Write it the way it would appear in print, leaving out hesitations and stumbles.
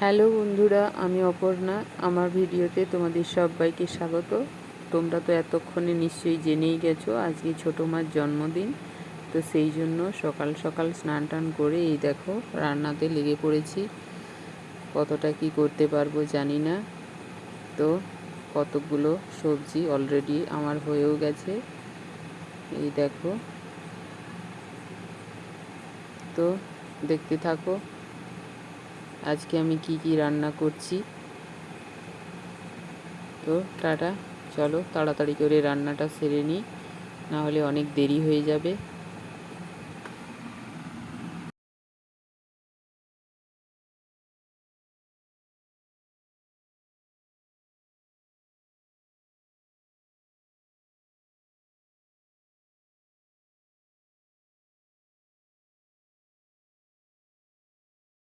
Hello বন্ধুরা, আমি অপর্ণা। আমার ভিডিওতে তোমাদের সবাইকে স্বাগত। তোমরা তো এতক্ষণে নিশ্চয়ই জেনেই গেছো আজকে ছোটো মার জন্মদিন। তো সেই জন্য সকাল সকাল স্নান টান করে এই দেখো রান্নাতে লেগে পড়েছি। কতটা কি করতে পারবো জানি না। তো কতগুলো সবজি অলরেডি আমার হয়েও গেছে, এই দেখো। তো দেখতে থাকো আজকে আমি কি কি রান্না করছি। তো টাটা, চলো তাড়াতাড়ি করে রান্নাটা সেরে নিই, নাহলে অনেক দেরি হয়ে যাবে।